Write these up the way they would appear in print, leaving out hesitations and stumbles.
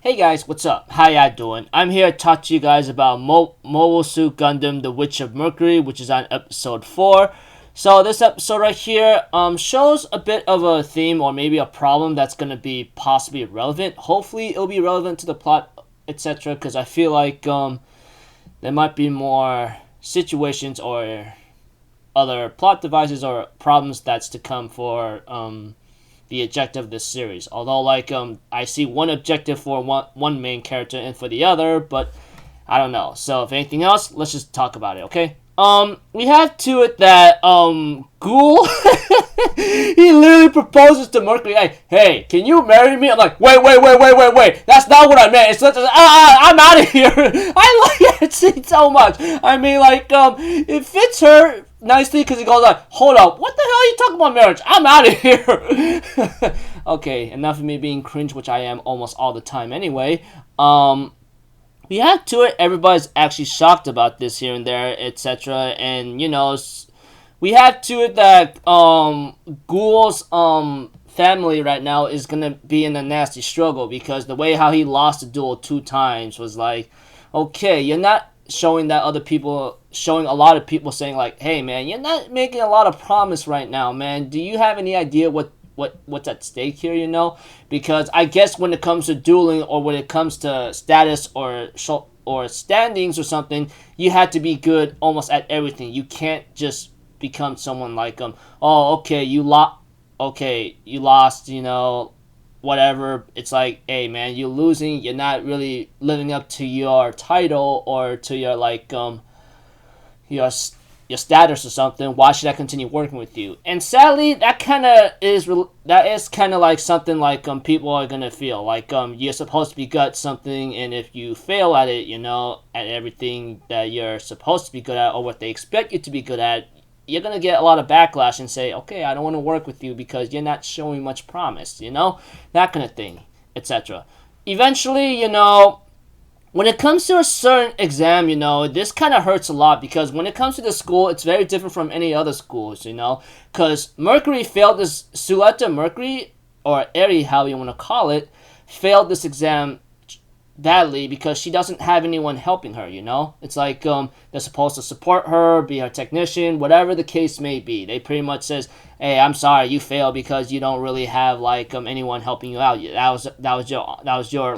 Hey guys, what's up? How ya doing? I'm here to talk to you guys about Mobile Suit Gundam The Witch of Mercury, which is on episode 4. So this episode right here shows a bit of a theme or maybe a problem that's going to be possibly relevant. Hopefully it'll be relevant to the plot, etc. Because I feel like there might be more situations or other plot devices or problems that's to come for the objective of this series. Although, I see one objective for one main character and for the other, but I don't know. So, if anything else, let's just talk about it, okay? We have to it that, Ghoul, he literally proposes to Mercury, hey, can you marry me? I'm like, wait, that's not what I meant. It's not just, I'm out of here. I like that scene so much. I mean, it fits her nicely because he goes like, hold up, what the hell are you talking about marriage? I'm out of here. Okay, enough of me being cringe, which I am almost all the time anyway. We had to it, everybody's actually shocked about this here and there, etc. And, we had to it that Ghoul's family right now is gonna be in a nasty struggle because the way how he lost the duel 2 times was like, okay, you're not showing a lot of people saying like, hey man, you're not making a lot of promise right now, man. Do you have any idea what's at stake here, Because I guess when it comes to dueling or when it comes to status or standings or something, you had to be good almost at everything. You can't just become someone like oh, okay, you lost, whatever. It's like, hey man, you're losing, you're not really living up to your title or to your your status or something. Why should I continue working with you? And sadly, that is kind of like something like people are gonna feel like you're supposed to be good at something, and if you fail at it, at everything that you're supposed to be good at or what they expect you to be good at, you're gonna get a lot of backlash and say, okay, I don't want to work with you because you're not showing much promise, that kind of thing, etc. Eventually, when it comes to a certain exam, this kind of hurts a lot because when it comes to the school, it's very different from any other schools, because Mercury failed this, Suletta Mercury, or Eri, how you want to call it, failed this exam badly because she doesn't have anyone helping her, It's like they're supposed to support her, be her technician, whatever the case may be. They pretty much says, hey, I'm sorry, you failed because you don't really have anyone helping you out. That was your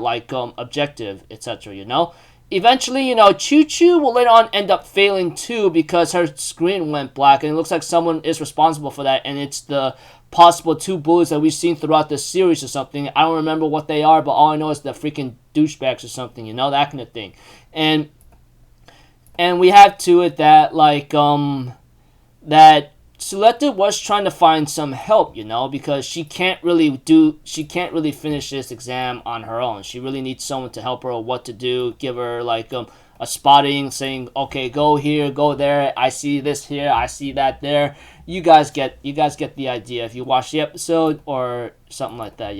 objective, etc. Eventually, Choo Choo will later on end up failing too because her screen went black, and it looks like someone is responsible for that, and it's the possible 2 bullies that we've seen throughout the series or something. I don't remember what they are, but all I know is the freaking douchebags or something, that kind of thing. And we have to it that that Suletta was trying to find some help, because she can't really finish this exam on her own. She really needs someone to help her what to do, give her a spotting, saying, okay, go here, go there, I see this here, I see that there. You guys get the idea if you watch the episode or something like that,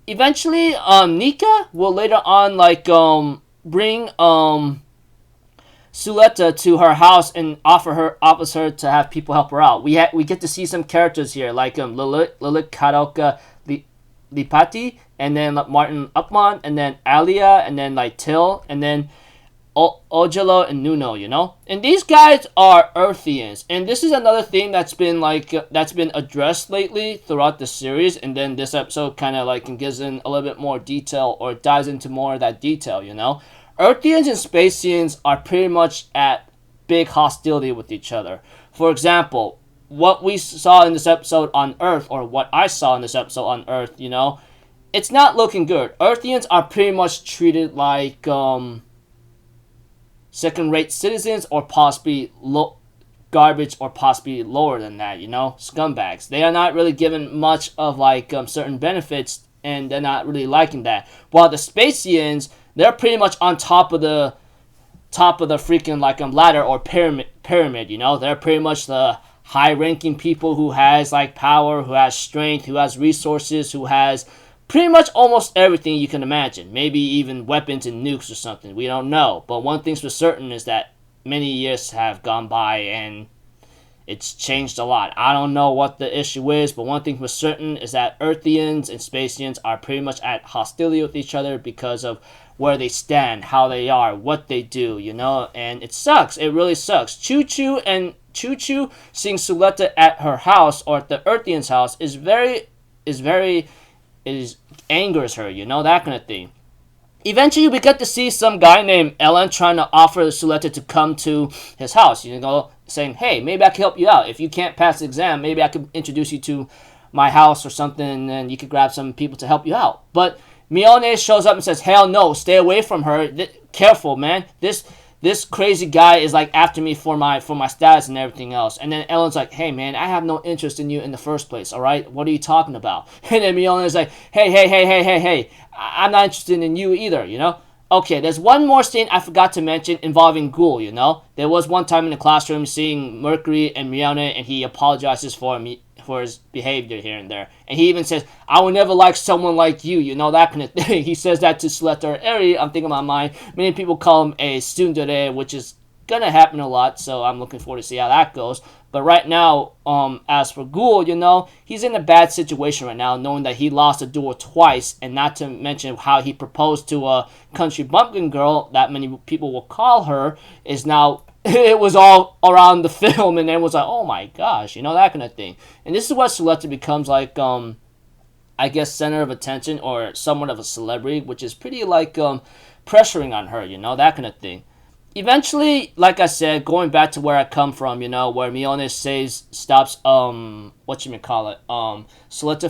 Eventually, Nika will later on bring Suletta to her house and offers her to have people help her out. We get to see some characters here like Lilith Karoka Lipati, and then Martin Upman, and then Alia, and then Till, and then Ojalo and Nuno, And these guys are Earthians, and this is another thing that's been addressed lately throughout the series, and then this episode kind of gives in a little bit more detail or dives into more of that detail, Earthians and Spacians are pretty much at big hostility with each other. For example, what we saw in this episode on Earth, or what I saw in this episode on Earth, it's not looking good. Earthians are pretty much treated like second-rate citizens, or possibly garbage, or possibly lower than that, scumbags. They are not really given much of certain benefits, and they're not really liking that. While the Spacians, they're pretty much on top of the freaking ladder or pyramid, They're pretty much the high-ranking people who has power, who has strength, who has resources, who has pretty much almost everything you can imagine. Maybe even weapons and nukes or something. We don't know. But one thing's for certain is that many years have gone by, and it's changed a lot. I don't know what the issue is, but one thing for certain is that Earthians and Spacians are pretty much at hostility with each other because of where they stand, how they are, what they do, you know, and it sucks. It really sucks. Choo-Choo seeing Suletta at her house or at the Earthian's house is angers her, you know, that kind of thing. Eventually, we get to see some guy named Ellen trying to offer Suletta to come to his house, you know, saying, hey, maybe I can help you out. If you can't pass the exam, maybe I can introduce you to my house or something, and you could grab some people to help you out. But Mione shows up and says, hell no, stay away from her. Careful, man. This crazy guy is like after me for my status and everything else. And then Ellen's like, hey man, I have no interest in you in the first place, alright? What are you talking about? And then Miona's like, hey, I'm not interested in you either, you know? Okay, there's one more scene I forgot to mention involving Ghoul, you know? There was one time in the classroom seeing Mercury and Mione, and he apologizes for his behavior here and there. And he even says, I will never like someone like you, you know, that kind of thing. He says that to Suletta or Eri. I'm thinking in my mind, many people call him a tsundere, which is gonna happen a lot, so I'm looking forward to see how that goes. But right now, as for Ghoul, you know, he's in a bad situation right now, knowing that he lost a duel twice, and not to mention how he proposed to a country bumpkin girl, that many people will call her, is now, it was all around the film, and then was like, oh my gosh, you know, that kind of thing. And this is what Suletta becomes like, I guess, center of attention, or somewhat of a celebrity, which is pretty like, pressuring on her, you know, that kind of thing. Eventually, like I said, going back to where I come from, you know, where Mione stops, Suletta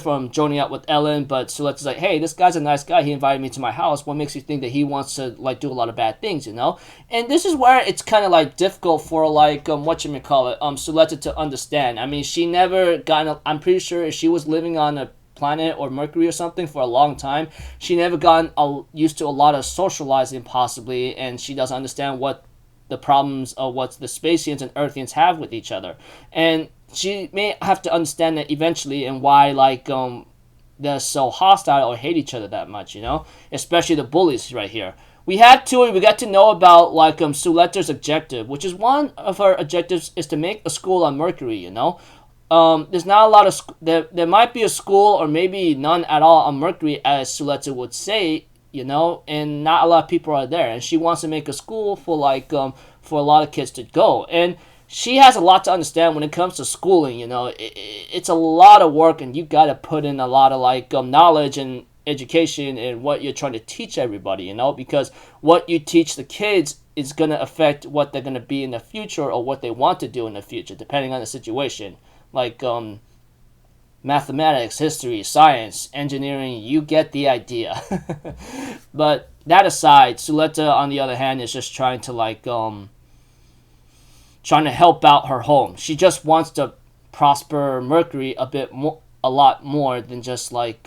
from joining up with Ellen, but Suletta's like, hey, this guy's a nice guy, he invited me to my house, what makes you think that he wants to, like, do a lot of bad things, you know? And this is where it's kind of, like, difficult for, like, Suletta to understand. I mean, she never I'm pretty sure if she was living on a planet or Mercury or something for a long time, she never gotten used to a lot of socializing possibly, and she doesn't understand what the problems of what the Spacians and Earthians have with each other, and she may have to understand that eventually, and why like they're so hostile or hate each other that much, you know, especially the bullies right here. We got to know about like Suletta's objective, which is one of her objectives is to make a school on Mercury, you know. There's not a lot of there might be a school or maybe none at all on Mercury, as Suletta would say, you know, and not a lot of people are there, and she wants to make a school for like for a lot of kids to go, and she has a lot to understand when it comes to schooling, you know. It's a lot of work, and you gotta put in a lot of like knowledge and education and what you're trying to teach everybody, you know, because what you teach the kids is gonna affect what they're gonna be in the future or what they want to do in the future, depending on the situation. Like mathematics, history, science, engineering, you get the idea. But that aside, Suletta, on the other hand, is just trying to like trying to help out her home. She just wants to prosper Mercury a lot more than just like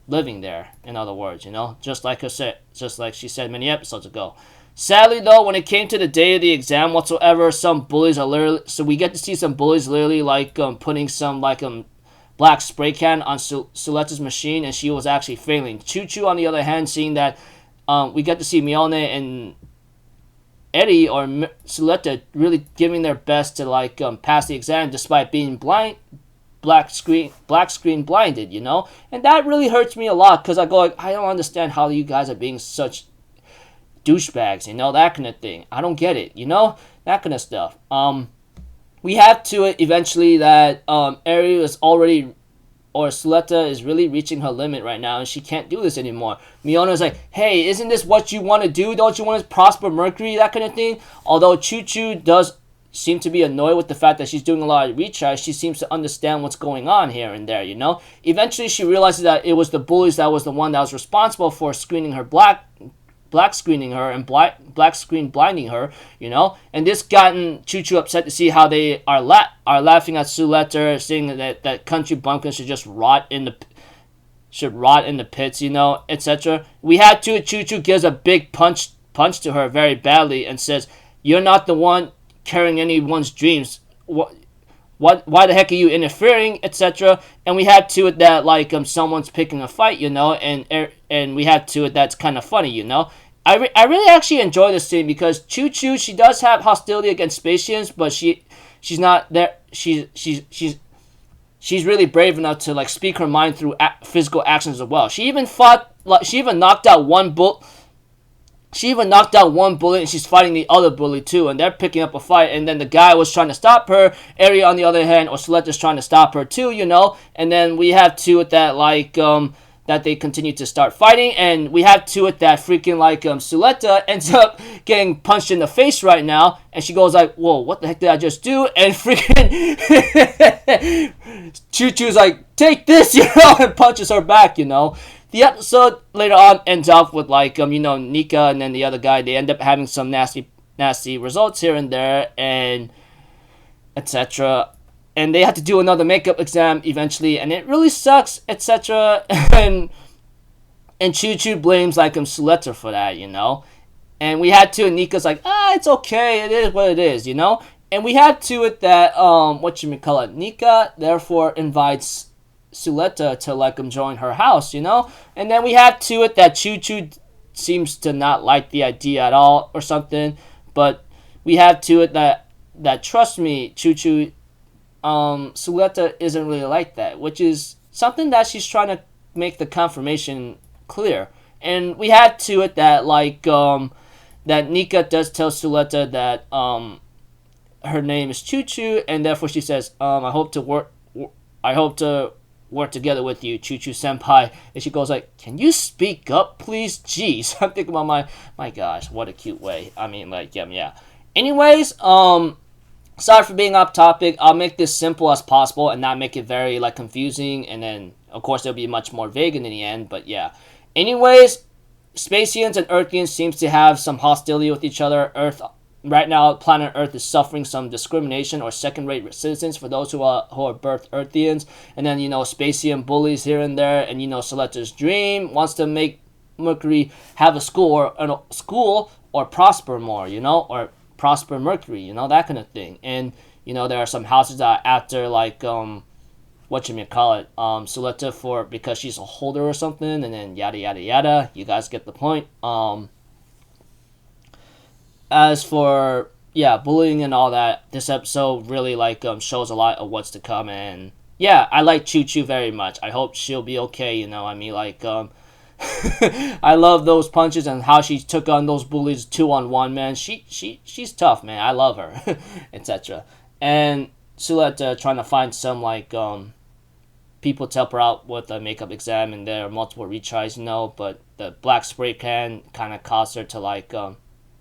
living there. In other words, you know, just like she said many episodes ago. Sadly, though, when it came to the day of the exam whatsoever, some bullies are literally... So we get to see some bullies literally, like, putting some, like, black spray can on Suletta's machine, and she was actually failing. Choo-Choo, on the other hand, seeing that we get to see Mione and Eddie or Suletta really giving their best to, like, pass the exam despite being black screen blinded, you know? And that really hurts me a lot, because I go, like, I don't understand how you guys are being such douchebags, you know, that kind of thing. I don't get it, you know, that kind of stuff. We have to it eventually that Eri is already, or Suletta is really reaching her limit right now, and she can't do this anymore. Miona's like, hey, isn't this what you want to do? Don't you want to prosper Mercury, that kind of thing? Although Choo-Choo does seem to be annoyed with the fact that she's doing a lot of retries, she seems to understand what's going on here and there, you know. Eventually she realizes that it was the bullies that was the one that was responsible for screening her black screening her and black screen blinding her, you know. And this gotten Choo-Choo upset to see how they are laughing at Suletta, saying that country bumpkins should just rot in the pits, you know, etc. We had Choo-Choo gives a big punch to her very badly and says, "You're not the one carrying anyone's dreams. Why the heck are you interfering, etc." And we had to it that like someone's picking a fight, you know, and we had to it that's kind of funny, you know. I really actually enjoy this scene because Choo-Choo, she does have hostility against Spacians, but she she's not there. She's really brave enough to like speak her mind through physical actions as well. She even knocked out one bullet. She even knocked out one bullet, and she's fighting the other bully too, and they're picking up a fight. And then the guy was trying to stop her. Eri, on the other hand, or Suletta's trying to stop her too, you know. And then we have two with that that they continue to start fighting, and we have two with that freaking Suletta ends up getting punched in the face right now, and she goes like, "Whoa, what the heck did I just do?" And freaking Choo Choo's like, "Take this," you know, and punches her back, you know. The episode later on ends off with Nika and then the other guy. They end up having some nasty results here and there, and etc. And they had to do another makeup exam eventually, and it really sucks, etc. And Choo Choo blames Suletta for that, you know. And we had to, and Nika's like, it's okay, it is what it is, you know. And we had to with that Nika therefore invites Suletta to join her house, you know. And then we have to it that Choo Choo seems to not like the idea at all or something. But we have to it that trust me, Choo Choo, Suletta isn't really like that, which is something that she's trying to make the confirmation clear. And we had to it that that Nika does tell Suletta that her name is Choo Choo, and therefore she says, I hope to work together with you, Choo Choo senpai. And she goes like, "Can you speak up, please?" Jeez, I'm thinking about my gosh, what a cute way. I mean, yeah. Anyways, sorry for being off topic. I'll make this simple as possible and not make it very confusing. And then, of course, it'll be much more vague in the end. But yeah. Anyways, Spacians and Earthians seems to have some hostility with each other. Right now, planet Earth is suffering some discrimination or second-rate citizens for those who are birthed Earthians. And then, Spacian bullies here and there. And, Suletta's dream wants to make Mercury have a school or prosper more, or prosper Mercury, that kind of thing. And, there are some houses that are after, Suletta because she's a holder or something. And then yada, yada, yada. You guys get the point. As for bullying and all that, this episode really shows a lot of what's to come, and yeah, I like Choo Choo very much. I hope she'll be okay, I mean, I love those punches and how she took on those bullies 2-on-1, man. She's tough, man. I love her, etc. And Suletta trying to find some people to help her out with a makeup exam, and there are multiple retries, but the black spray can kind of caused her to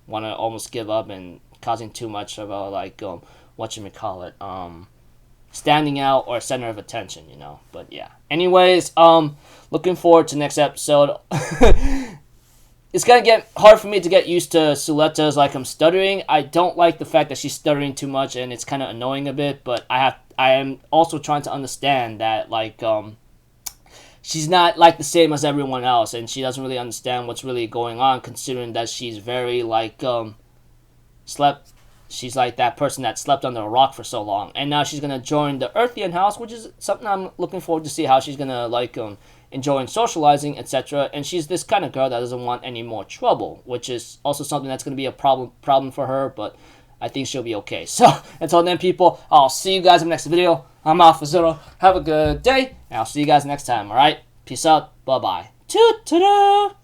want to almost give up and causing too much of a standing out or center of attention, but yeah. Anyways, looking forward to next episode. It's gonna get hard for me to get used to Suletta's I'm stuttering. I don't like the fact that she's stuttering too much, and it's kind of annoying a bit, but I am also trying to understand that she's not the same as everyone else, and she doesn't really understand what's really going on, considering that she's very she's that person that slept under a rock for so long, and now she's gonna join the Earthian house, which is something I'm looking forward to see how she's gonna enjoying socializing, etc. And she's this kind of girl that doesn't want any more trouble, which is also something that's gonna be a problem for her, but I think she'll be okay. So until then, people, I'll see you guys in the next video. I'm Alpha Zero. Have a good day, and I'll see you guys next time, alright? Peace out. Bye-bye. Toot-toot-toot.